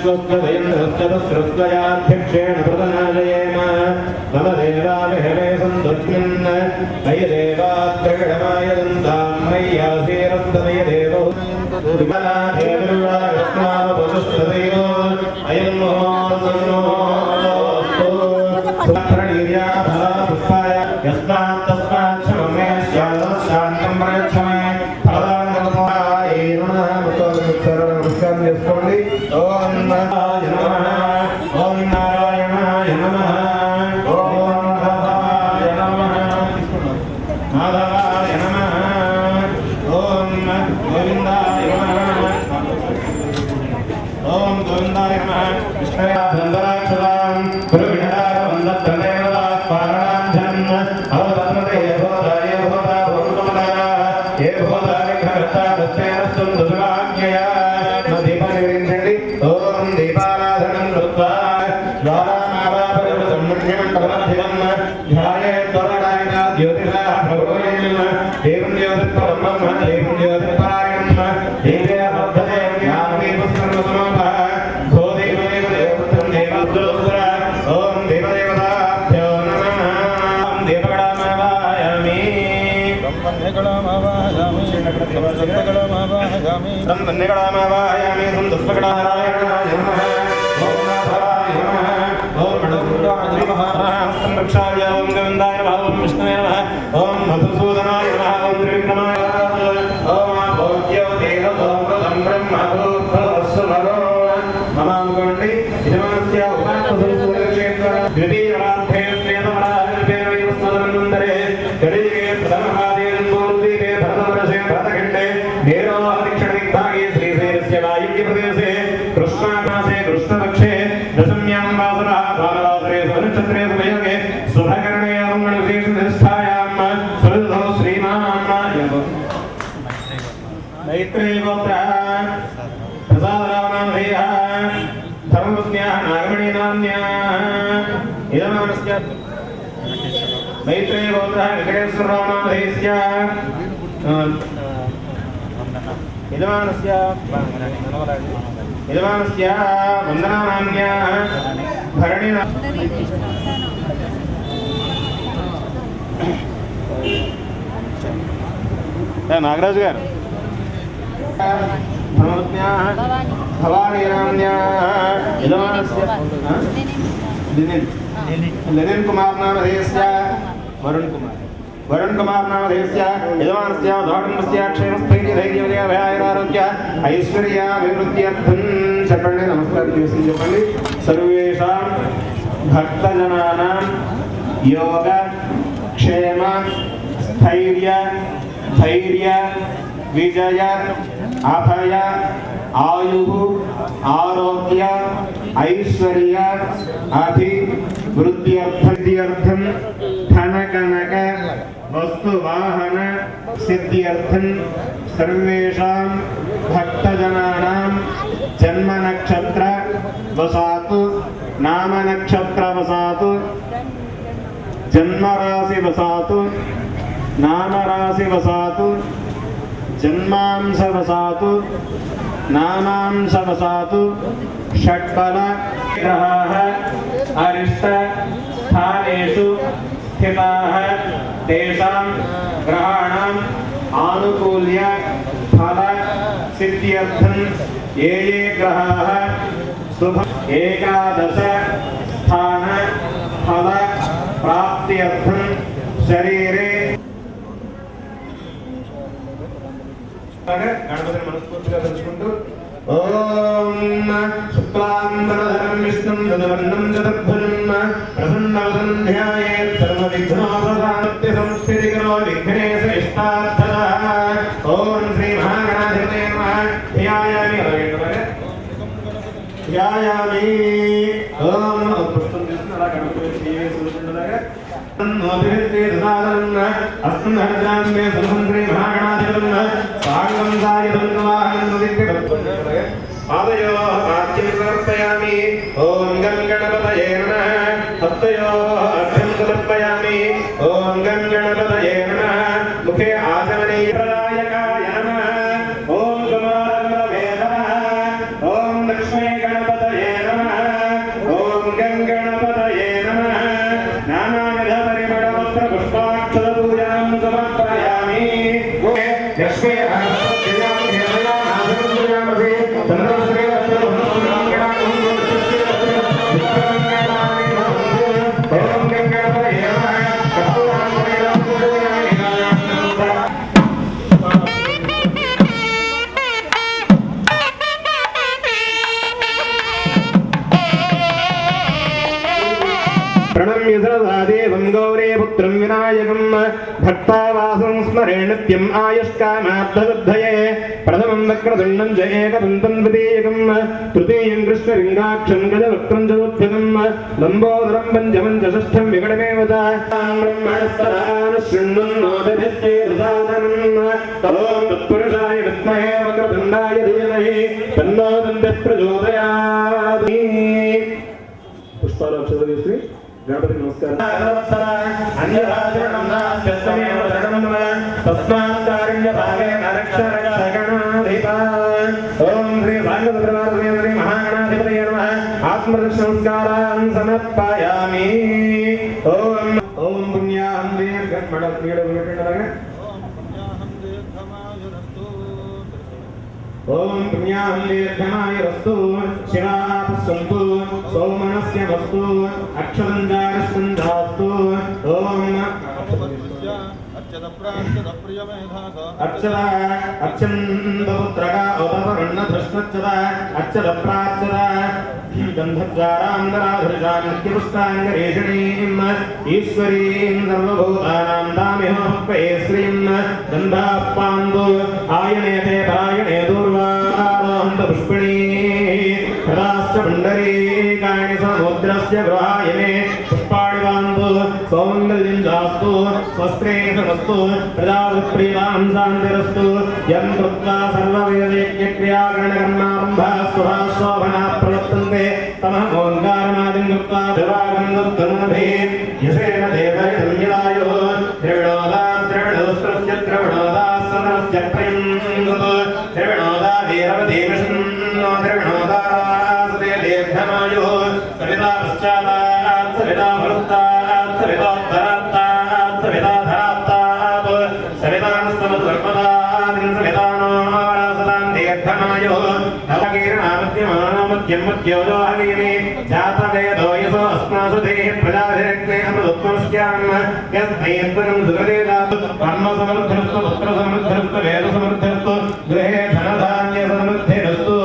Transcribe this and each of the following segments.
स्वस्वयन्द्रश्चतुस्रस्वयाध्यक्षेण प्रदनाजयेम मम देवाविहरे सन्तुष्मिन् मयि देवात्रिगणमाय दन्तां मय्यासेरस्तमय देवो विमलादेवरुवागस्मावपुष्टदेवो अयं मुहोर्सन्नोऽस्तु सुभद्रनीर्या फला पुष्पाय यस्मात् तस्मात् क्षममे शान्तं प्रयच्छमे फलाङ्गमपाय नमः मुखोत्सर्वनमस्कारं చేసుకోండి ఓం నారాయణ నమః ఓం నారాయణాయ నమః ఓం మాధవాయ నమః మాధవాయ నమః ఓం గోవిందాయ నమః ఓం గోవిందాయ నమః విష్ణుయా బంధరాక్షరాం గురువిణార వందత్రదేవ పారణాంజనం అవతత్మతే భోదాయ భోదా భోమదాయ ఏ భోదాయ ఖరతా దత్తేనస్తం దుర్వాజ్ఞయా దీపాన్ని వెలిగించండి ఓం దీపారాధనం కృత్వా ద్వారామావాపరివృతం ముఖ్యమంత్రమధ్యం ధ్యాయేత్ త్వరణాయ జ్యోతిషా ప్రభువేయం దేవం జ్యోతిర్పరమం దేవం జ్యోతిర్పరాయణం దేవ్యా బద్ధతే జ్ఞానదీపస్మృతమోపః గోదేవదేవ దేవపుత్రం దేవద్రోసుర ఓం దేవదేవతాభ్యో నమః దీపగణామావాయామి ब्रह्मन्यगणामावायामि संदुष्पगणारायणाय नमः ओम नाथाय नमः ओम मणिपुराद्रिमहाराष्ट्रं रक्षाय ओम गोविन्दाय नमः ओम विष्णवे नमः ओम मधुसूदनाय नमः ओम त्रिविक्रमाय ओम भोज्यो देवभोमृतं ब्रह्मभूभवस्सुमरो ममानुकोण्डि यजमानस्य उपासनसूत्रक्षेत्र द्वितीयरार्थे श्वेतवराहनिर्भेरवैवस्मदनन्दरे गणिके प्रथमपादेन्दूर्दीपे भरतवर्षे भरतखण्डे नेरोहरिक्षणदिग्भागे श्रीशैलस्य वायुव्यप्रदेशे कृष्णामासे कृष्णपक्षे दशम्यां वासरः बालवासरे स्वनक्षत्रे सुभयोगे शुभकर्णे अवङ्गणविशेषनिष्ठायां सुहृदो श्रीमान् मैत्रेयगोत्रः प्रसादरावणामधेयः धर्मपत्न्याः नागमणीनाम्न्याः इदमानस्य मैत्रेयगोत्रः वेङ्कटेश्वररावणामधेयस्य यजमानस्य वन्दनानाम्न्याः भरणिना नागराज गाరు धर्मपत्न्याः भवानीनाम्न्याः यजमानस्य लेनिन कुमार नामधेयस्य वरुण कुमार नामधेयस्य यजमानस्य उदाहरणस्य क्षेमस्थैर्यधैर्यविजयाभयारोग्य ऐश्वर्याभिवृद्ध्यर्थं चक्रणे नमस्कार చెప్పండి सर्वेषां भक्तजनानां योग क्षेम स्थैर्य धैर्य विजय अभय आयुः आरोग्य ऐश्वर्य अभिवृद्ध्यर्थं धनकनक वस्तुवाहन सिद्ध्यर्थं सर्वेषां भक्तजनानां जन्म नक्षत्र वसातु नाम नक्षत्र वसातु जन्म राशि वसातु नाम राशि वसातु जन्मांश वसातु नामांश वसातु षट्बल ग्रहाः अरिष्ट स्थानेषु स्थिताः तेषां ग्रहाणाम् आनुकूल्य फल सिद्ध्यर्थं ये ग्रहाः शुभ एकादश स्थान फल प्राप्त्यर्थं शरीरे गणपतिని మనస్ఫూర్తిగా తెలుసుకుంటూ ఓం శుక్లాంబరధరం విష్ణుం చతుర్వర్ణం చతుర్భుజం ప్రసన్నవదనం ధ్యాయేత్ సర్వవిఘ్నోపశాంతి సంస్థితికరో విఘ్నేశ ఇష్టార్థదః ఓం శ్రీ మహాగణాధిపతే నమః ధ్యాయామి ధ్యాయామి ఓం పుష్పం తీసుకుని అలా గణపతి చూస్తుండగా అస్మద్రామ్య సులభం శ్రీ మహాగణాధిపతం సాంగం పాదయోః పాద్యం సమర్పయామి ఓం గం గణపతయే నమః హస్తయోః అర్ఘ్యం సమర్పయామి ఓం గం గణపతయే నమః ముఖే ఆచమనీయ ప్రదాయకాయ నమః ఓం కుమారవేద सरदादेवं गौरे पुत्रं विनायकं भक्तावासं स्मरे नित्यम् आयुष्कामार्थसिद्धये प्रथमं वक्रतुण्डं च एकदन्तं द्वितीयकं तृतीयं कृष्णलिङ्गाक्षं गजवक्त्रं चतुर्थकं लम्बोदरं पञ्चमं च षष्ठं विकटमेव च ब्रह्मणस्तरानुशृण्वन्नोदभिश्चेदसादनम् ॐ तत्पुरुषाय विद्महे वक्रतुण्डाय धीमहि तन्नो दन्तः प्रचोदयात्। पुष्पालो अक्षतोस्मि गणपति नमस्कार ओम श्री भागवत महागणाधिपतये नमः आत्मदर्शनस्कारान् समर्पयामि। ओम ओम पुण्याहं ओम पुण्याहं दीर्घमायुरस्तु शिवापस्सन्तु सोमनस्य वस्तु अक्षरञ्जारस्कन्धास्तु ओम अर्चदा अर्चन्दपुत्रका औतवर्णधृष्णच्चदा अर्चदप्राच्चदा गन्धद्वारान्दराधृजां नित्यपुष्टाङ्गरेषणीम् ईश्वरीं सर्वभूतानां दामिहोपये श्रीं गन्धापान्दो आयनेते परायणे दूर्वारोहन्तपुष्पिणी तदाश्च पुण्डरीकाणि समुद्रस्य गृहायने पुष्पाणि बान्धो सौमङ्गल्यञ्जास्तु स्वस्त्रे समस्तु प्रजापतिप्रीणां शान्तिरस्तु यं कृत्वा सर्ववेदयज्ञक्रियाकरणकर्मारम्भाः स्वभाशोभनाः प्रवर्तन्ते तमः ओङ्कारनादिं कृत्वा दिवागं दत्तमभिः यसेन देवयं यदायुः द्रविणोदा द्रविणोस्त्रस्य द्रविणोदा सनस्य प्रियं द्रविणोदा वीरवदेवशन्नो द्रविणोदा सदे दीर्घमायुः सविता पश्चादात् सविता वृत्तात् सवितोत्तरात्तात् सविता धरात्तात् सवितानस्तमधर्मदादिं सवितानो सदां दीर्घमायुः नवकीर्णामध्यमानोमध्यं मध्योजोहवीनि जातवेदो यशो अस्मासु देहि प्रजाभिरग्ने अमृतत्वस्याम् यस्मैत्वरं सुकृतेदातु कर्मसमृद्धिरस्तु पुत्रसमृद्धिरस्तु वेदसमृद्धिरस्तु गृहे धनधान्यसमृद्धिरस्तु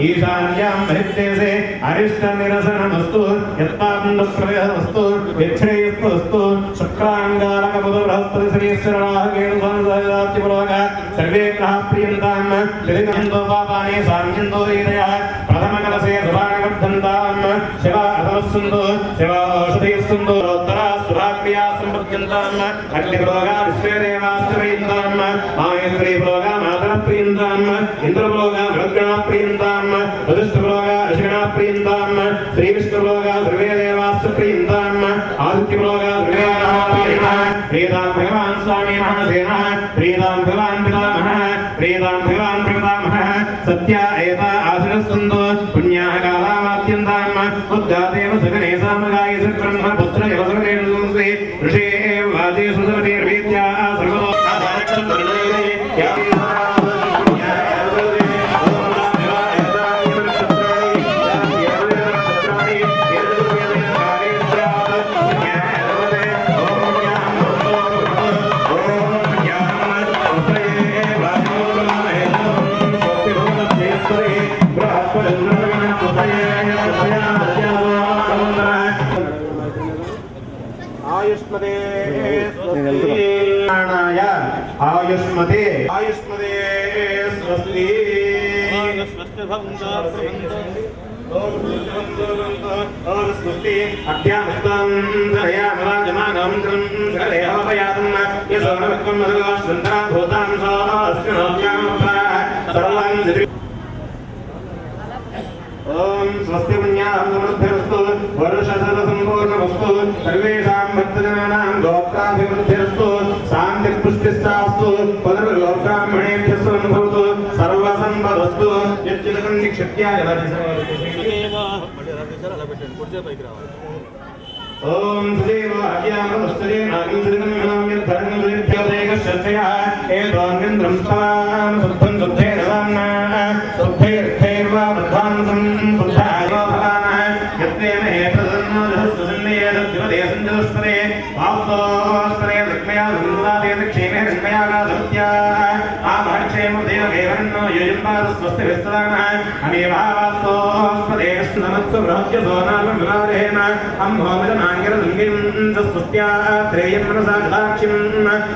ईशान्यां परित्येसे अरिष्टनिरसनमस्तु यत्पाण्डुप्रवेशमस्तु विच्छ्रेयस्तु शुक्राङ्गारकबुधबृहस्पतिश्रीश्वराहकेतुसंसहदात्युपलोक सर्वे ग्रहाः प्रियन्तां त्रिदिगन्तो पापानि साम्यन्तो हृदयः प्रथमकलसे सुभागवर्धन्तां शिवा अथवस्सन्तो शिवा औषधीस्सन्तो उत्तरा सुभाक्रिया सम्पद्यन्ताम् अग्निप्रोगा विश्वेदेवास्तु प्रियन्ताम् माहेन्द्रीप्रोगा मातरप्रियन्ताम् इन्द्रप्रोगा मृद्गणाप्रियन्ताम् वसिष्ठप्रोगा ऋषिगणाः प्रियन्ताम् श्रीविष्णुप्रोगा सर्वेदेवास्तु प्रियन्ताम् आदित्यप्रोगा सर्वेदेवाः प्रियः प्रीतां भगवान् स्वामी महासेनः प्रीतां भगवान् पितामहः प्रीतां भगवान् प्रपितामहः सत्या एता आसनस्सन्तो पुण्याः कालामात्यन्ताम् उद्गादेव सगने सामगाय सब्रह्म पुत्र यवसुरेणुसंस्वे ऋषे वाजे सुसवतीर्वीत्या सर्वतो आयुष्मदे आयुष्मदे आयुष्मदे स्वस्ति स्वस्ति अद्यामस्तं दयामराजमानं गलेहवयातं यशोनवक्कं मधुगाश्वन्तरा भूतां सोऽस्मिनोऽप्यां सर्वान् ओम स्वस्ति पुण्याहं समृद्धिरस्तु वर्षशतसम्पूर्णमस्तु सर्वेषां भक्तजनानां गोत्राभिवृद्धिरस्तु शान्तिपुष्टिश्चास्तु पुनर्लोकब्राह्मणेभ्यः भवतु सर्वसम्पदस्तु यच्चिदकं निक्षित्याय ओम सदैव आज्ञामस्तुते नागीन्द्रं यद्धर्मं विद्योदेकश्चया एतोऽन्यन्द्रं स्तवां शुद्धं शुद्धेन वाम्ना शुद्धैर्थैर्वा वृद्धांसं शुद्धाय भवानः यत्तेन एतदन्नोदहस्तुसन्नेय तद्योदे सञ्जोष्पदे वास्तोष्पदे दृक्मया सन्दुदादे दक्षेमे रङ्मया गाधुत्याः आमहक्षेम देवदेवन्नो योजम्पादस्वस्ति विस्तदानः अमेवावास्तोष्पदे नमत्सु बृहत्य सोनाम विवारेण अम्भोमिदनाङ्गिरलिङ्गिं स्तुत्या त्रेयं मनसा जलाक्षिं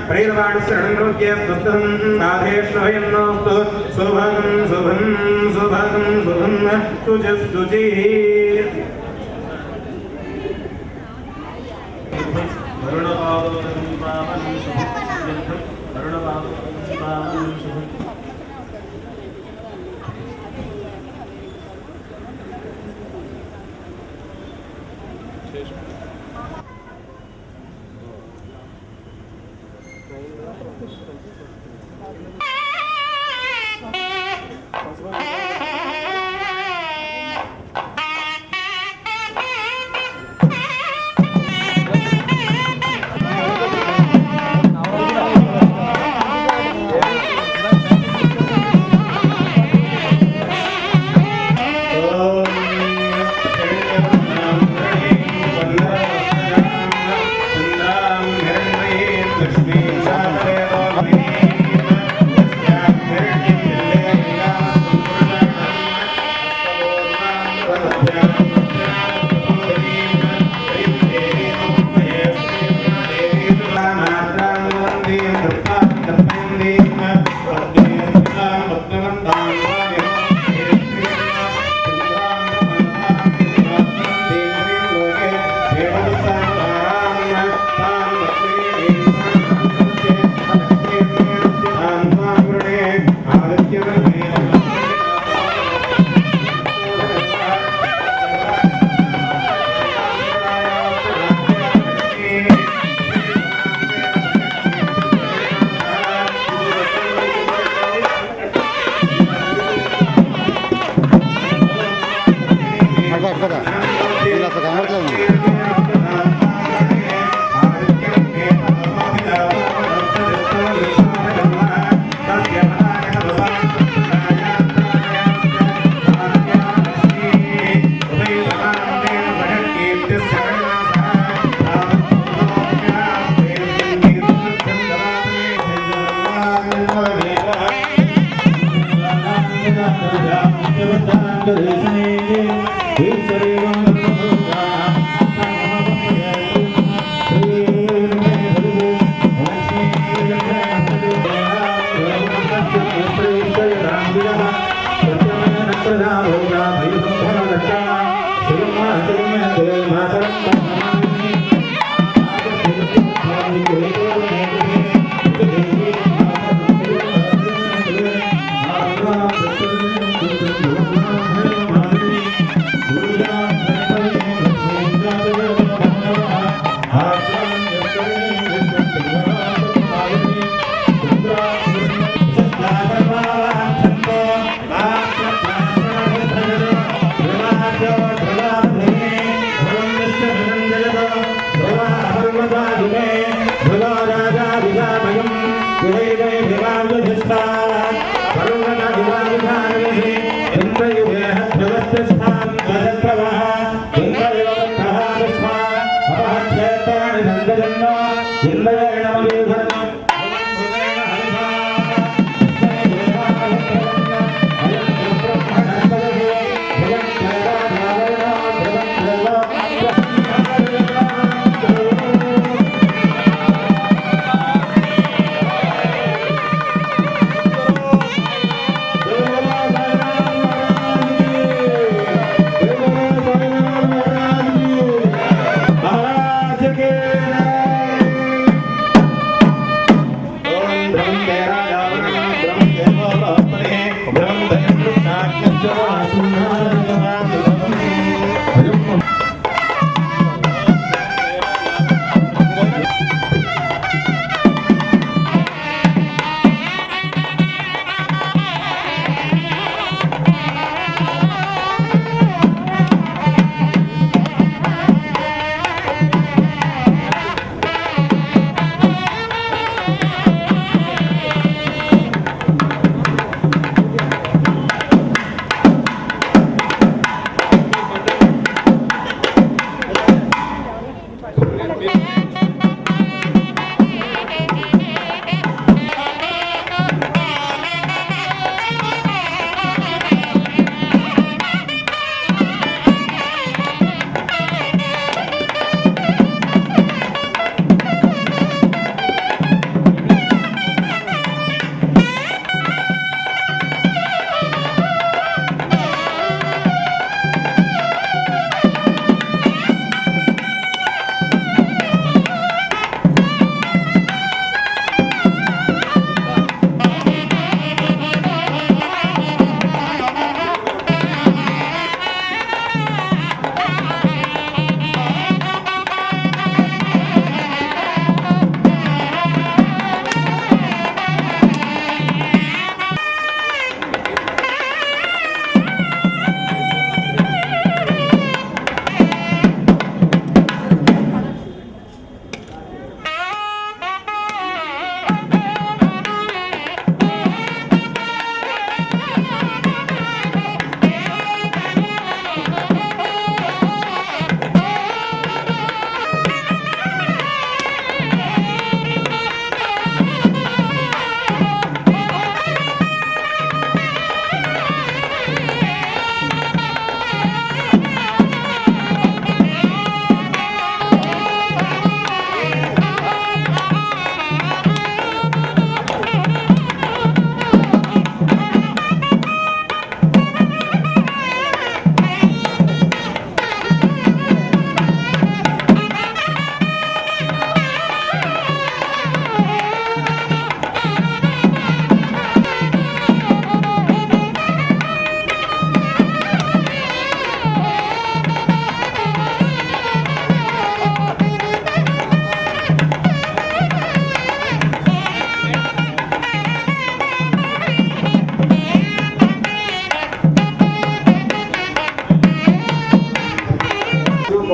प्रेरवाणिश्रणं स्तुतं नाथेश्वयन्नोस्तु शुभं शुभं शुभं शुभं तुजस्तुतिः वरुणपादोदं पावनं शुभं वरुणपादोदं पावनं शुभं Terima kasih.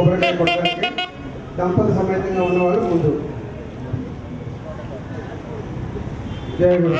కొబ్బరికాయ కొట్టడానికి దంపతి సమేతంగా ఉన్నవాళ్ళు ముందు. జయ గురు.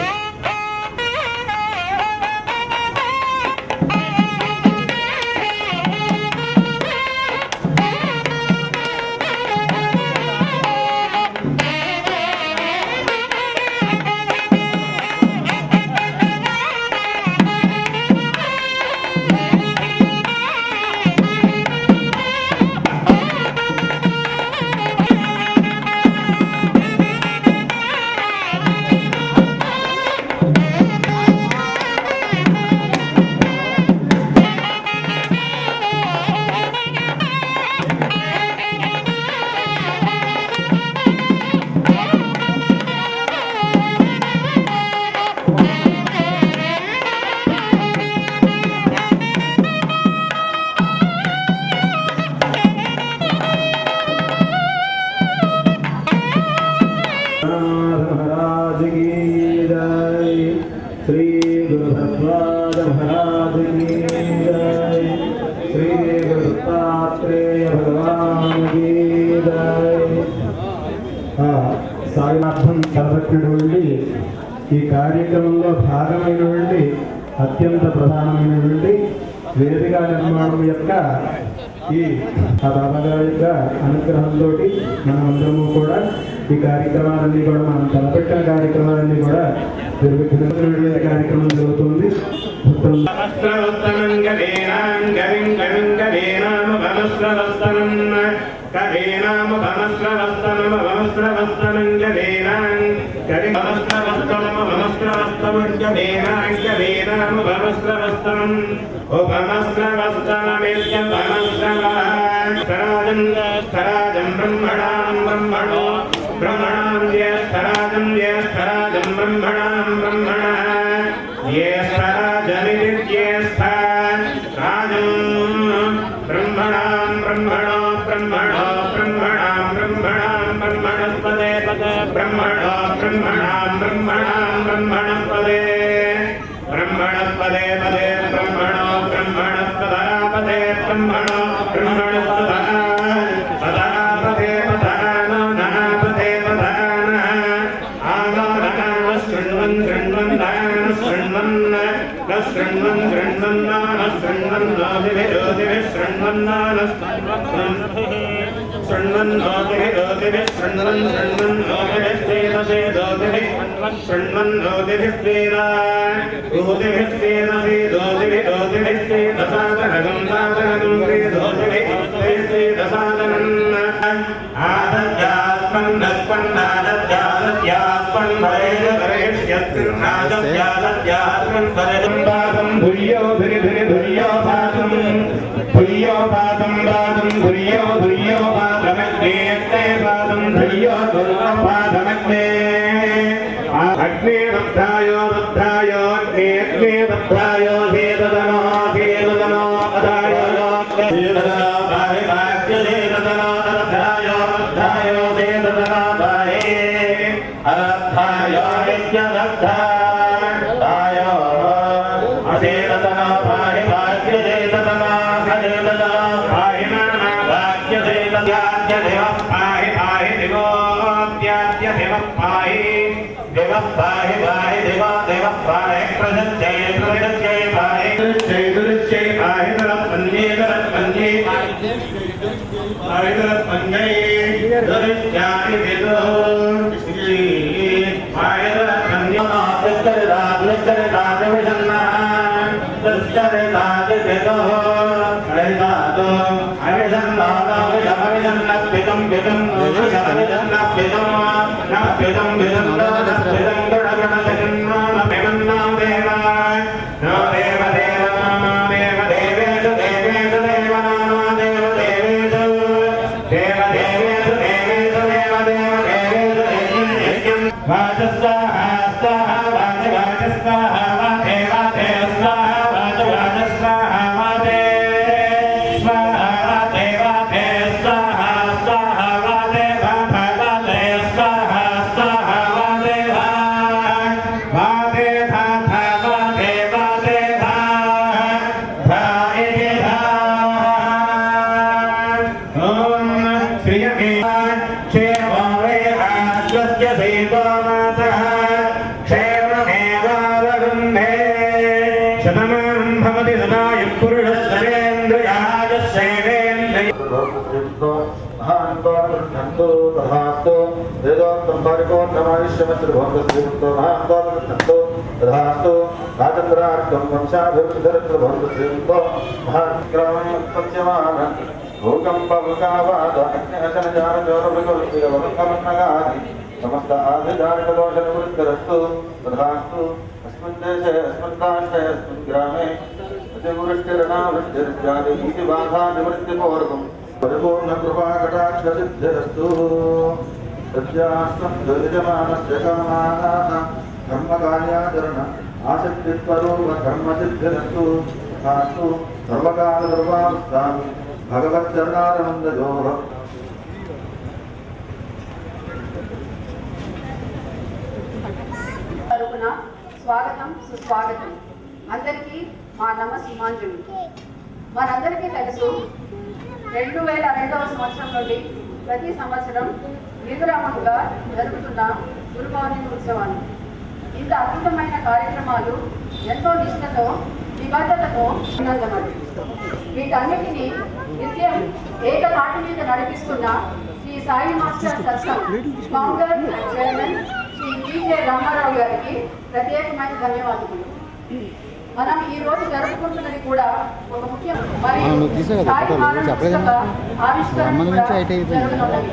श्री गुरु भरद्वाज महाराज की जय। श्री गुरु दत्तात्रेय भगवान की जय। సాగినాథం తలపెట్టినటువంటి ఈ కార్యక్రమంలో భాగమైనటువంటి అత్యంత ప్రధానమైనటువంటి వేదిక నిర్మాణం యొక్క ఈ బాబాగారి యొక్క అనుగ్రహంతో మనమందరము కూడా ఈ కార్యక్రమాలన్నీ కూడా మనం తలపెట్టిన కార్యక్రమాలన్నీ కూడా జరుగుతున్నటువంటి కార్యక్రమం జరుగుతుంది. ब्रह्मणां ज्येष्ठराजं ज्येष्ठराजं ब्रह्मणां ब्रह्मणः ज्येष्ठराजमिति ज्येष्ठराजं ब्रह्मणां ब्रह्मणो ब्रह्मणो ब्रह्मणां ब्रह्मणां ब्रह्मणस्पदे ब्रह्मणो ब्रह्मणां ब्रह्मणां ब्रह्मणस्पदे ब्रह्मणस्पदे पदे ब्रह्मणो ब्रह्मणस्पदा पदे ब्रह्मणो ब्रह्मणस्पदा पदा पदे पदानो नापदे पदानः आनो नः शृण्वन् शृण्वन् दान शृण्वन् न शृण्वन् शृण्वन् न शृण्वन् नोदिभिः शृण्वन् न शृण्वन् नोदिभिः शृण्वन् शृण्वन् नोदिभिः सेदसे दोदिभिः शृण्वन् नोदिभिः सेदा दोदिभिः सेदसे दोदिभिः दोदिभिः सेदसादनगं सादनगं सेदोदिभिः सेदसादनं क्षेमोऽस्वस्य सीतोमातः क्षेममेवावरुन्धे शतमानं भवति सदायुः पुरुषस्सर्वेन्द्रियायुष्येवेन्द्रिय महान्तोऽन्तो तथास्तु वेदोक्तं परिपूर्णमायुष्यमश्रुभवन्तश्रीमन्तो महान्तोऽन्तो तथास्तु राजन्द्रार्कं वंशाभिवृद्धिर्भवन्तश्रीमन्तो महाक्रमं पच्यमान भूकम्पवृकावाद अग्निहसनजानचोरमृगवृगवृगमन्नगादि समस्त आधिधारिकदोषनिवृत्तिरस्तु तथास्तु अस्मिन् देशे अस्मिन् राष्ट्रे अस्मिन् ग्रामे अतिवृष्टिरनावृष्टिर्जाति इति बाधानिवृत्तिपूर्वकम् परिपूर्णकृपाकटाक्षसिद्धिरस्तु सत्यास्तं दुर्यजमानस्य कामाः कर्मकार्याचरण आसक्तिस्वरूपधर्मसिद्धिरस्तु तथास्तु सर्वकालसर्वावस्थां भगवच्चरणारविन्दयोः తరపున స్వాగతం సుస్వాగతం. అందరికీ మా నమస్సుమాంజలి. మనందరికీ తెలుసు 2002వ సంవత్సరం నుండి ప్రతి సంవత్సరం విధురామముగా జరుగుతున్న గురు పౌర్ణమి ఉత్సవాలు. ఇంత అద్భుతమైన కార్యక్రమాలు ఎంతో నిష్ఠతో నిబద్ధతతో ఉన్నదన్నమాట. వీటన్నిటినీ నిత్యం ఏకతాటి మీద నడిపిస్తున్న Shri Sai master Satsang founder and chairman Shri GJ Ramarao గారికి ప్రత్యేకమైన ధన్యవాదాలు. మనం ఈ రోజు జరుపుకుంటున్నది కూడా ఒక ముఖ్య మరియు సాయి మానవ పుస్తక ఆవిష్కరణ కూడా జరుగుతున్నది.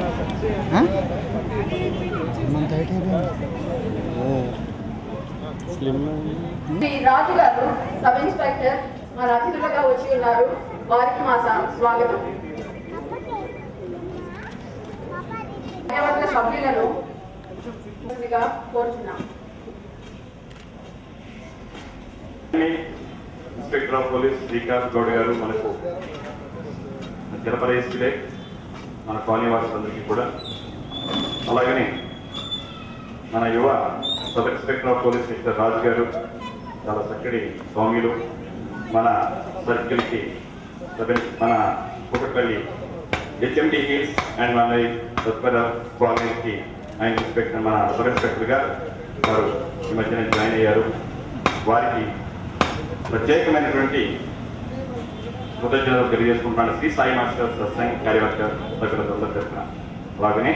శ్రీ రాజు గారు సబ్ ఇన్స్పెక్టర్ మన అతిథులుగా వచ్చి ఉన్నారు. వారికి మా స్వాగతం. న్యాయవర్గ సభ్యులను కోరుచున్నాం. Inspector of police Srikanth Goud గారు మనకు చిరపరిస్తులే మన కాలనీ వాసులందరికీ కూడా, అలాగనే మన యువ sub inspector of police mister Raju గారు చాలా చక్కటి స్వామిలు, మన సర్కిల్కి మన కుకట్పల్లి హెచ్ఎండి హిల్స్ అండ్ మన తత్పర కాలనీకి ఆయన ఇన్స్పెక్టర్ మన సబ్ ఇన్స్పెక్టర్గా వారు ఈ మధ్యన జాయిన్ అయ్యారు. వారికి ప్రత్యేకమైనటువంటి కృతజ్ఞతలు తెలియజేసుకుంటున్నాను శ్రీ సాయి మాస్టర్ సత్సంగ్ కార్యవర్గ సభ్యులందరి తరఫున. అలాగనే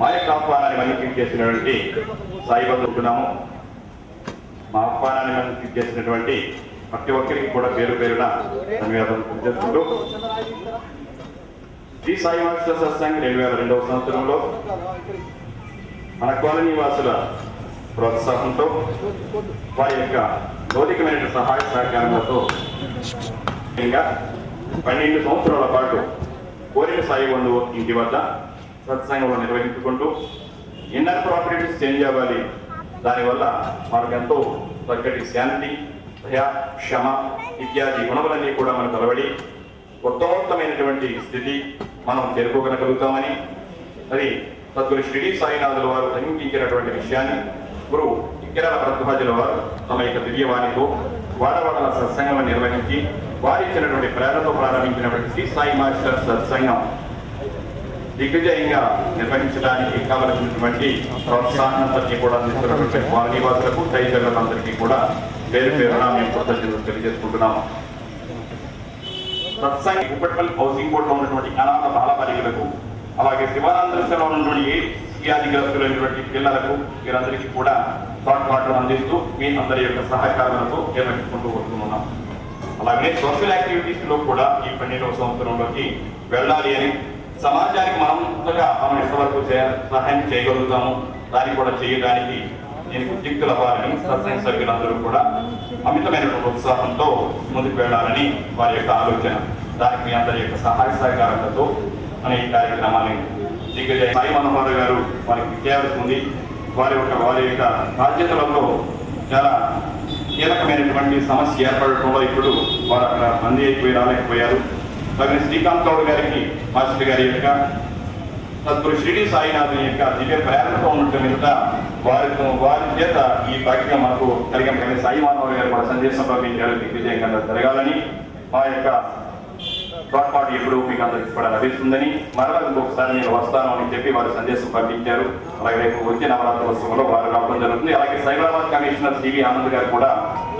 మా యొక్క ఆహ్వానాన్ని మన్నింపు చేసినటువంటి సాయి బంధువుతున్నాము. మా ఆహ్వానాన్ని మన్నింపు చేసినటువంటి ప్రతి ఒక్కరికి కూడా పేరు పేరున ధన్యవాదాలు తెలియజేసుకుంటూ శ్రీ సాయి మాస్టర్ సత్సంగ్ 2002వ సంవత్సరంలో మన కాలనీ వాసుల ప్రోత్సాహంతో వారి యొక్క భౌతికమైన సహాయ సహకారాలతో 12 సంవత్సరాల పాటు కోరిన సాయి బంధువు ఇంటి వద్ద సత్సంగంలో నిర్వహించుకుంటూ ఇన్నర్ ప్రాపర్టీస్ చేంజ్ అవ్వాలి, దానివల్ల మనకు ఎంతో చక్కటి శాంతి, దయ, క్షమ ఇత్యాది గుణములన్నీ కూడా మనకు అలవడి ఉత్తమోత్తమైనటువంటి స్థితి మనం చేరుకోగలుగుతామని, అది సద్గురు షిరిడి సాయినాథుల వారు అంగీకరించినటువంటి విషయాన్ని గురు ఇక్కెరాల భరద్వాజుల వారు తమ యొక్క దివ్యవాణితో వాడవాడల సత్సంగం నిర్వహించి వారిచ్చినటువంటి ప్రేరణతో ప్రారంభించినటువంటి శ్రీ సాయి మాస్టర్ సత్సంగం దిగ్విజయంగా నిర్వహించడానికి కావలసినటువంటి ప్రోత్సాహాన్ని కూడా అందిస్తున్నటువంటి వానివాసులకు తదితరులందరికీ కూడా పేరు పేరున మేము కృతజ్ఞతలు తెలియజేసుకుంటున్నాము. సత్సంగ్ కుప్పట్పల్లి హౌసింగ్ బోర్డులో ఉన్నటువంటి అనాథ బాలబాలికలకు, అలాగే శివానందలో ఉన్నటువంటి వ్యాధిగ్రస్తులైనటువంటి పిల్లలకు వీరందరికీ కూడా తోడ్పాటును అందిస్తూ మీ అందరి యొక్క సహకారాలతో నిర్వహించుకుంటూ వస్తున్నాం. అలాగే సోషల్ యాక్టివిటీస్ లో కూడా ఈ 12వ సంవత్సరంలోకి వెళ్ళాలి అని, సమాజానికి మనం ఎంతవరకు సహాయం చేయగలుగుతాము దాన్ని కూడా చేయడానికి నేను ఉద్యుక్తులు అవ్వాలని సత్సంగ సభ్యులందరూ కూడా అమితమైనటువంటి ఉత్సాహంతో ముందుకు వెళ్ళాలని వారి యొక్క ఆలోచన. దానికి మీ అందరి యొక్క సహాయ సహకారాలతో అనే ఈ కార్యక్రమాన్ని దిగ్గజయ సాయి మనోహర్ గారు వారికి చేయాల్సి ఉంది. వారి యొక్క బాధ్యతలలో చాలా కీలకమైనటువంటి సమస్య ఏర్పడటంలో ఇప్పుడు వారు అక్కడ మంది అయిపోయి రాలేకపోయారు. అలాగే శ్రీకాంత్ గౌడ్ గారికి మాస్టర్ గారి యొక్క సద్గురు షిరిడి సాయినాథుని యొక్క దివ్య ప్రేరణతో ఉండటం మీద వారి చేత ఈ భాగ్యం మనకు కలిగిన సాయి మానవ గారు మన సందేశం పంపించారు దిగ్విజయంగా జరగాలని మా యొక్క తోడ్పాటు ఎప్పుడు మీకు అందరికీ కూడా లభిస్తుందని, మరలా ఇంకొకసారి నేను వస్తాను అని చెప్పి వారు సందేశం పంపించారు. అలాగే రేపు వచ్చే నవరాత్రి ఉత్సవంలో వారు రావడం జరుగుతుంది. అలాగే సైబరాబాద్ కమిషనర్ సివి ఆనంద్ గారు కూడా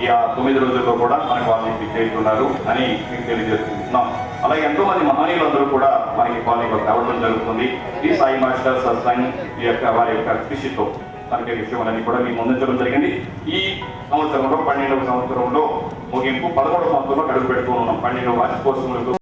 ఈ 9 రోజుల్లో కూడా మనకు వాళ్ళని చేస్తున్నారు అని మీకు తెలియజేస్తున్నాం. అలాగే ఎంతో మంది మహనీయులందరూ కూడా మనకి కాలనీలో కావడం జరుగుతుంది. ఈ సాయి మాస్టర్ సత్సంగ్ వారి యొక్క కృషితో మనకి విషయాలన్నీ కూడా మీకు ముందుంచడం జరిగింది. ఈ సంవత్సరంలో 12వ సంవత్సరంలో ముగింపు 11వ సంవత్సరంలో అడుగు పెడుతూ ఉన్నాం. 12వ వార్షికోత్సవంలో